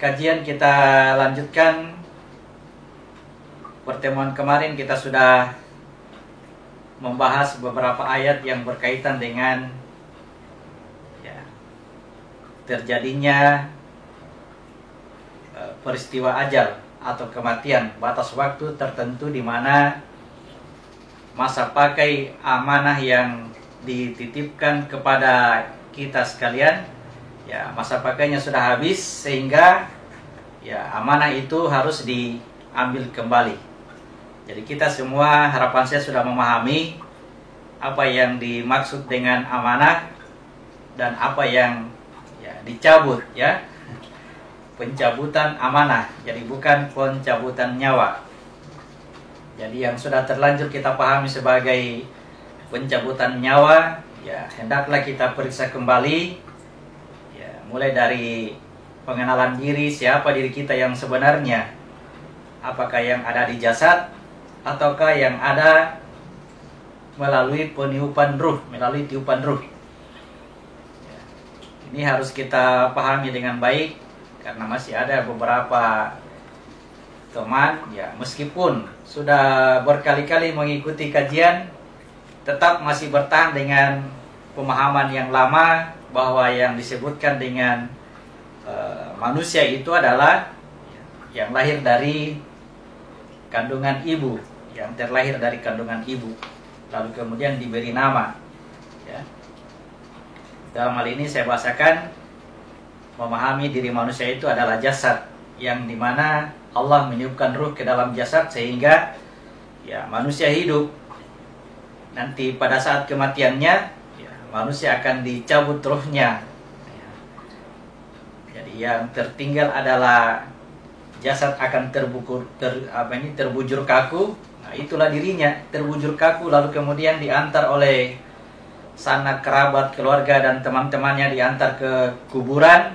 kajian kita lanjutkan. Pertemuan kemarin kita sudah membahas beberapa ayat yang berkaitan dengan terjadinya peristiwa ajal atau kematian, batas waktu tertentu di mana masa pakai amanah yang dititipkan kepada kita sekalian, masa pakainya sudah habis, sehingga amanah itu harus diambil kembali. Jadi kita semua, harapan saya, sudah memahami apa yang dimaksud dengan amanah dan apa yang dicabut, pencabutan amanah. Jadi bukan pencabutan nyawa. Jadi yang sudah terlanjur kita pahami sebagai pencabutan nyawa, hendaklah kita periksa kembali, mulai dari pengenalan diri, siapa diri kita yang sebenarnya, apakah yang ada di jasad ataukah yang ada melalui peniupan ruh, melalui tiupan ruh. Ini harus kita pahami dengan baik, karena masih ada beberapa teman, meskipun sudah berkali-kali mengikuti kajian, tetap masih bertahan dengan pemahaman yang lama, bahwa yang disebutkan dengan manusia itu adalah yang lahir dari kandungan ibu, yang terlahir dari kandungan ibu, lalu kemudian diberi nama. Dalam hal ini saya bahasakan, memahami diri manusia itu adalah jasad, yang dimana Allah meniupkan ruh ke dalam jasad sehingga manusia hidup. Nanti pada saat kematiannya, manusia akan dicabut ruhnya. Jadi yang tertinggal adalah jasad akan terbujur kaku. Nah, itulah dirinya, terbujur kaku, lalu kemudian diantar oleh sanak kerabat, keluarga dan teman-temannya, diantar ke kuburan.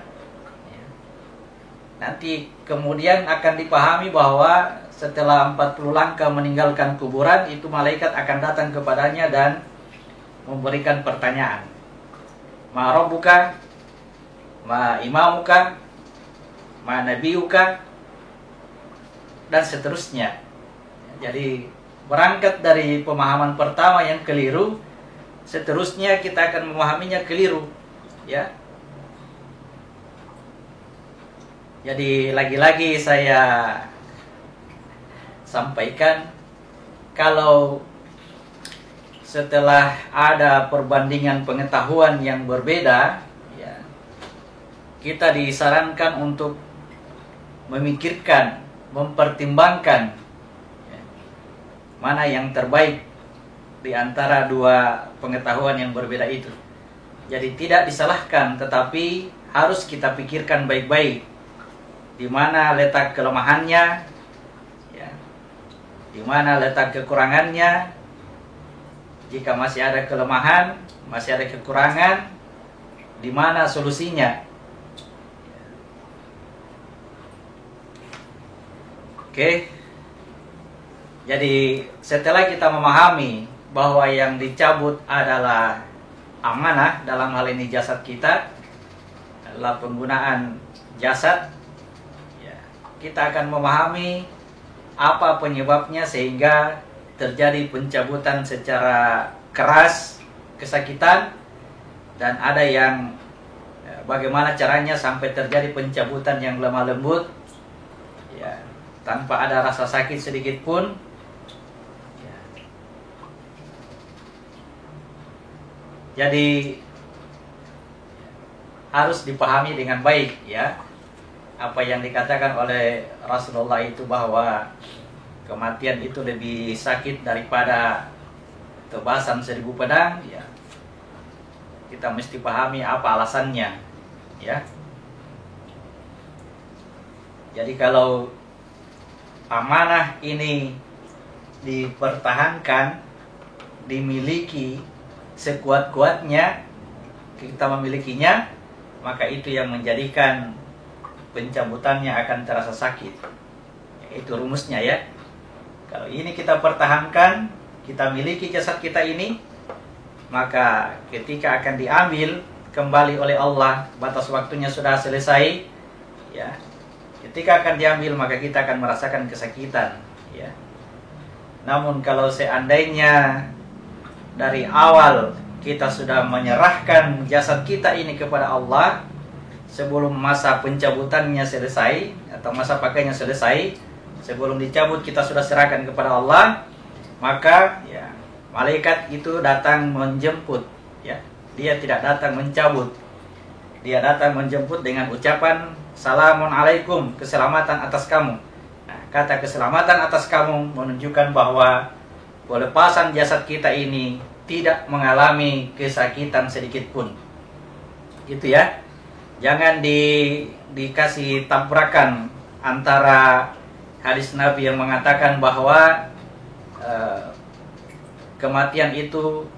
Nanti kemudian akan dipahami bahwa setelah 40 langkah meninggalkan kuburan, itu malaikat akan datang kepadanya dan memberikan pertanyaan. Ma rabbuka, ma imamuka, ma nabiyuka, dan seterusnya. Jadi berangkat dari pemahaman pertama yang keliru, seterusnya kita akan memahaminya keliru, Jadi lagi-lagi saya sampaikan, kalau setelah ada perbandingan pengetahuan yang berbeda, kita disarankan untuk memikirkan, mempertimbangkan mana yang terbaik di antara dua pengetahuan yang berbeda itu. Jadi tidak disalahkan, tetapi harus kita pikirkan baik-baik di mana letak kelemahannya, di mana letak kekurangannya. Jika masih ada kelemahan, masih ada kekurangan, di mana solusinya? Oke. Jadi setelah kita memahami bahwa yang dicabut adalah amanah, dalam hal ini jasad kita, adalah penggunaan jasad, kita akan memahami apa penyebabnya sehingga terjadi pencabutan secara keras, kesakitan, dan ada yang bagaimana caranya sampai terjadi pencabutan yang lemah lembut, tanpa ada rasa sakit sedikit pun. Jadi harus dipahami dengan baik, apa yang dikatakan oleh Rasulullah itu, bahwa kematian itu lebih sakit daripada tebasan 1000 pedang. Kita mesti pahami apa alasannya, Jadi kalau amanah ini dipertahankan, dimiliki sekuat-kuatnya, kita memilikinya, maka itu yang menjadikan pencabutannya akan terasa sakit. Itu rumusnya, Kalau ini kita pertahankan, kita miliki jasad kita ini, maka ketika akan diambil kembali oleh Allah, batas waktunya sudah selesai, Ketika akan diambil maka kita akan merasakan kesakitan, ya. Namun kalau seandainya dari awal kita sudah menyerahkan jasad kita ini kepada Allah sebelum masa pencabutannya selesai atau masa pakainya selesai, sebelum dicabut kita sudah serahkan kepada Allah, maka ya malaikat itu datang menjemput, ya. Dia tidak datang mencabut. Dia datang menjemput dengan ucapan Salamun alaikum, keselamatan atas kamu. Nah, kata keselamatan atas kamu menunjukkan bahwa pelepasan jasad kita ini tidak mengalami kesakitan sedikit pun. Gitu ya. Jangan dikasih tabrakan antara hadis Nabi yang mengatakan bahwa kematian itu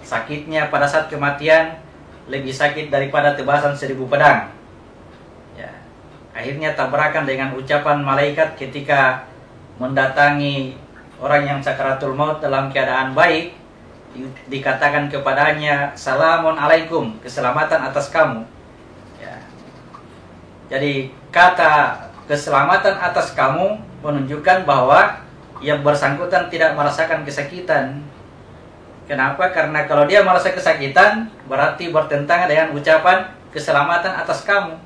sakitnya pada saat kematian lebih sakit daripada tebasan 1000 pedang. Ya. Akhirnya tabrakan dengan ucapan malaikat ketika mendatangi orang yang sakaratul maut dalam keadaan baik, dikatakan kepadanya Salamun alaikum, keselamatan atas kamu. Ya. Jadi kata keselamatan atas kamu menunjukkan bahwa yang bersangkutan tidak merasakan kesakitan. Kenapa? Karena kalau dia merasa kesakitan berarti bertentangan dengan ucapan keselamatan atas kamu.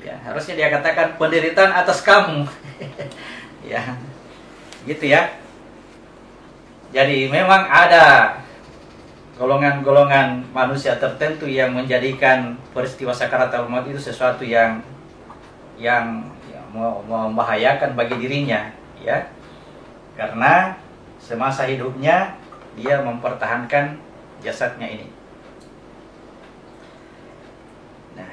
Ya, harusnya dia katakan penderitaan atas kamu. Ya. Gitu ya. Jadi memang ada golongan-golongan manusia tertentu yang menjadikan peristiwa sakaratul maut itu sesuatu yang membahayakan bagi dirinya, ya. Karena semasa hidupnya dia mempertahankan jasadnya ini. Nah,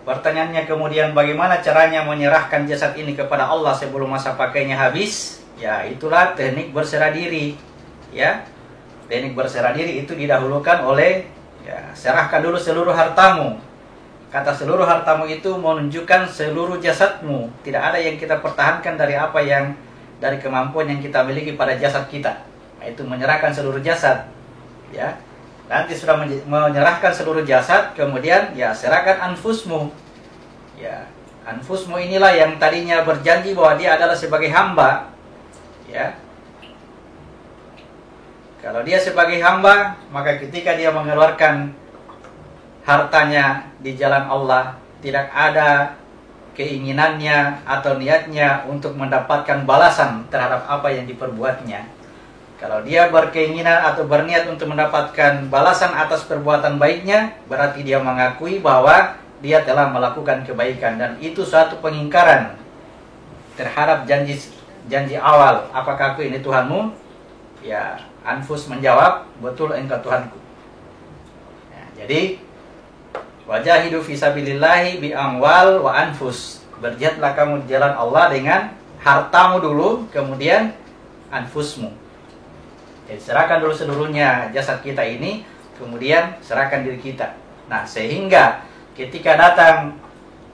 pertanyaannya kemudian bagaimana caranya menyerahkan jasad ini kepada Allah sebelum masa pakainya habis? Ya, itulah teknik berserah diri, ya. Teknik berserah diri itu didahulukan oleh ya, serahkan dulu seluruh hartamu. Kata seluruh hartamu itu menunjukkan seluruh jasadmu. Tidak ada yang kita pertahankan dari kemampuan yang kita miliki pada jasad kita. Itu menyerahkan seluruh jasad, ya. Nanti sudah menyerahkan seluruh jasad, kemudian ya serahkan anfusmu, ya. Anfusmu inilah yang tadinya berjanji bahwa dia adalah sebagai hamba, ya. Kalau dia sebagai hamba, maka ketika dia mengeluarkan hartanya di jalan Allah, tidak ada keinginannya atau niatnya untuk mendapatkan balasan terhadap apa yang diperbuatnya. Kalau dia berkeinginan atau berniat untuk mendapatkan balasan atas perbuatan baiknya, berarti dia mengakui bahwa dia telah melakukan kebaikan, dan itu suatu pengingkaran terhadap janji awal. Apakah aku ini Tuhanmu? Ya, anfus menjawab, betul engkau Tuhanku. Ya, jadi wajahidu fisabilillahi bi amwal wa anfus. Berjihadlah kamu di jalan Allah dengan hartamu dulu, kemudian anfusmu. Jadi serahkan dulu seluruhnya jasad kita ini, kemudian serahkan diri kita. Nah, sehingga ketika datang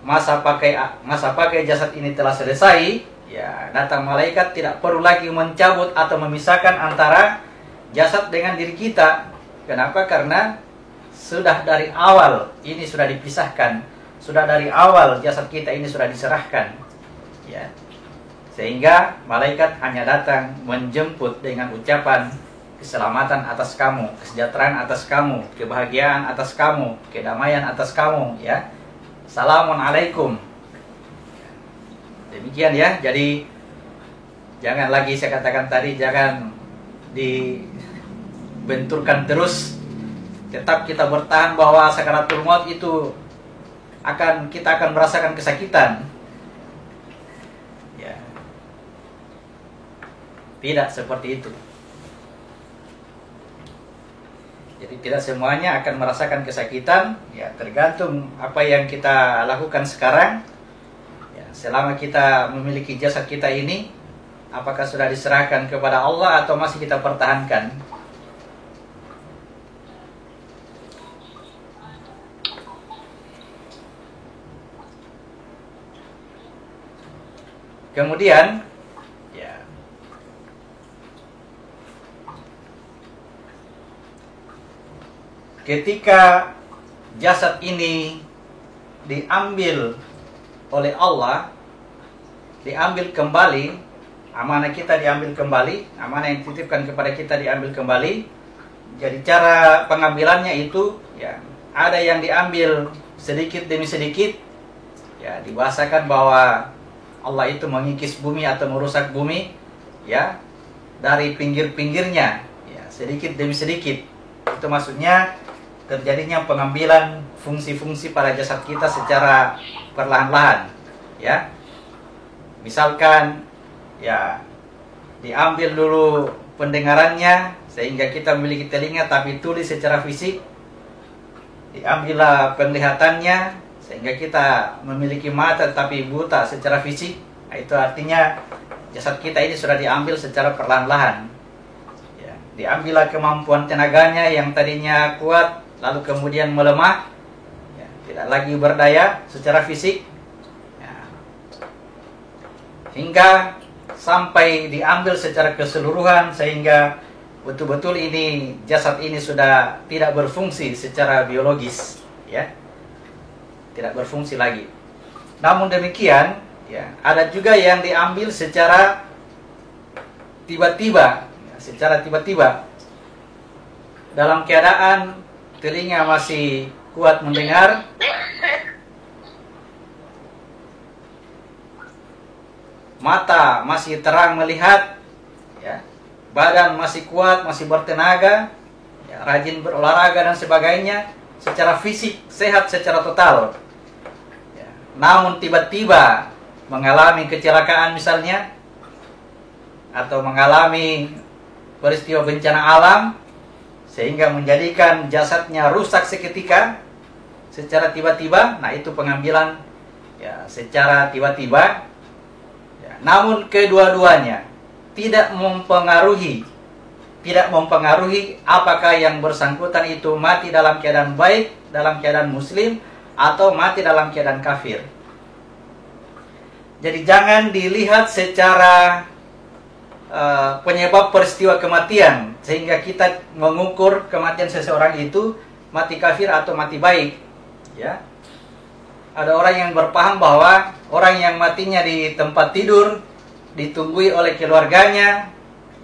masa pakai jasad ini telah selesai, ya datang malaikat tidak perlu lagi mencabut atau memisahkan antara jasad dengan diri kita. Kenapa? Karena sudah dari awal ini sudah dipisahkan, sudah dari awal jasad kita ini sudah diserahkan, ya. Sehingga malaikat hanya datang menjemput dengan ucapan keselamatan atas kamu, kesejahteraan atas kamu, kebahagiaan atas kamu, kedamaian atas kamu, ya. Salamun alaikum. Demikian ya. Jadi jangan lagi saya katakan tadi, jangan dibenturkan terus. Tetap kita bertahan bahwa sakaratul maut itu kita akan merasakan kesakitan. Ya. Tidak seperti itu. Jadi tidak semuanya akan merasakan kesakitan, ya tergantung apa yang kita lakukan sekarang. Ya, selama kita memiliki jasad kita ini, apakah sudah diserahkan kepada Allah atau masih kita pertahankan? Kemudian ya, ketika jasad ini diambil oleh Allah, diambil kembali, amanah kita diambil kembali, amanah yang dititipkan kepada kita diambil kembali. Jadi cara pengambilannya itu ya, ada yang diambil sedikit demi sedikit, ya, dibahasakan bahwa Allah itu mengikis bumi atau merusak bumi, ya, dari pinggir-pinggirnya, ya, sedikit demi sedikit. Itu maksudnya terjadinya pengambilan fungsi-fungsi pada jasad kita secara perlahan-lahan, ya. Misalkan, ya, diambil dulu pendengarannya sehingga kita memiliki telinga tapi tuli secara fisik. Diambillah penglihatannya sehingga kita memiliki mata tapi buta secara fisik. Nah, itu artinya jasad kita ini sudah diambil secara perlahan-lahan. Ya, diambillah kemampuan tenaganya yang tadinya kuat lalu kemudian melemah, ya, tidak lagi berdaya secara fisik, ya, hingga sampai diambil secara keseluruhan sehingga betul-betul ini jasad ini sudah tidak berfungsi secara biologis, ya, tidak berfungsi lagi. Namun demikian, ya, ada juga yang diambil secara tiba-tiba, ya, secara tiba-tiba dalam keadaan telinga masih kuat mendengar, mata masih terang melihat, ya, badan masih kuat, masih bertenaga, ya, rajin berolahraga dan sebagainya, secara fisik sehat secara total, ya. Namun tiba-tiba mengalami kecelakaan misalnya, atau mengalami peristiwa bencana alam sehingga menjadikan jasadnya rusak seketika secara tiba-tiba. Nah, itu pengambilan, ya, secara tiba-tiba. Namun kedua-duanya tidak mempengaruhi apakah yang bersangkutan itu mati dalam keadaan baik, dalam keadaan muslim, atau mati dalam keadaan kafir. Jadi jangan dilihat secara penyebab peristiwa kematian sehingga kita mengukur kematian seseorang itu mati kafir atau mati baik, ya. Ada orang yang berpaham bahwa orang yang matinya di tempat tidur ditunggui oleh keluarganya,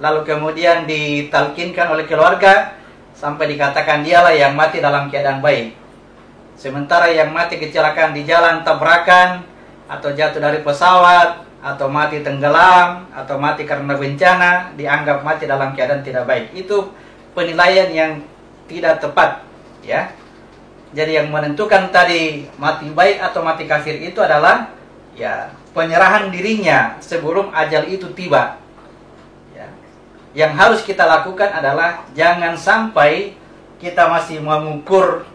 lalu kemudian ditalkinkan oleh keluarga sampai dikatakan dialah yang mati dalam keadaan baik. Sementara yang mati kecelakaan di jalan, tabrakan, atau jatuh dari pesawat, atau mati tenggelam, atau mati karena bencana, dianggap mati dalam keadaan tidak baik. Itu penilaian yang tidak tepat, ya. Jadi yang menentukan tadi mati baik atau mati kafir itu adalah, ya, penyerahan dirinya sebelum ajal itu tiba, ya. Yang harus kita lakukan adalah jangan sampai kita masih mengukur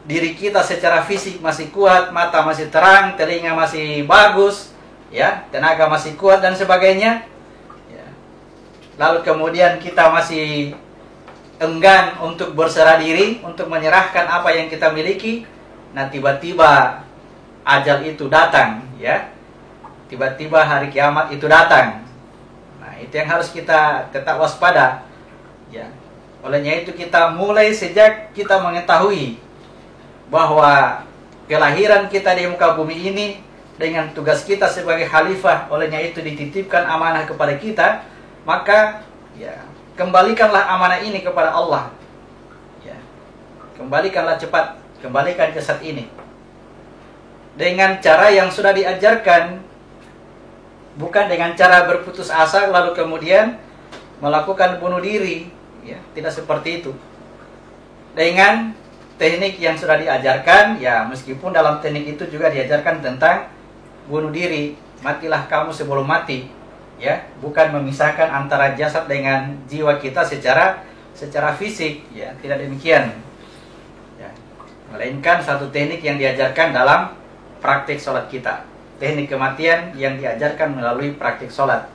diri kita secara fisik masih kuat, mata masih terang, telinga masih bagus, ya, tenaga masih kuat dan sebagainya, ya. Lalu kemudian kita masih enggan untuk berserah diri, untuk menyerahkan apa yang kita miliki. Nah, tiba-tiba ajal itu datang, ya. Tiba-tiba hari kiamat itu datang. Nah, itu yang harus kita tetap waspada, ya. Olehnya itu kita mulai sejak kita mengetahui bahwa kelahiran kita di muka bumi ini dengan tugas kita sebagai khalifah, olehnya itu dititipkan amanah kepada kita, maka, ya, kembalikanlah amanah ini kepada Allah, ya. Kembalikanlah cepat, kembalikan jasad ini dengan cara yang sudah diajarkan, bukan dengan cara berputus asa lalu kemudian melakukan bunuh diri, ya. Tidak seperti itu. Dengan teknik yang sudah diajarkan, ya, meskipun dalam teknik itu juga diajarkan tentang bunuh diri, matilah kamu sebelum mati, ya, bukan memisahkan antara jasad dengan jiwa kita secara fisik, ya, tidak demikian, ya. Melainkan satu teknik yang diajarkan dalam praktik sholat kita, teknik kematian yang diajarkan melalui praktik sholat.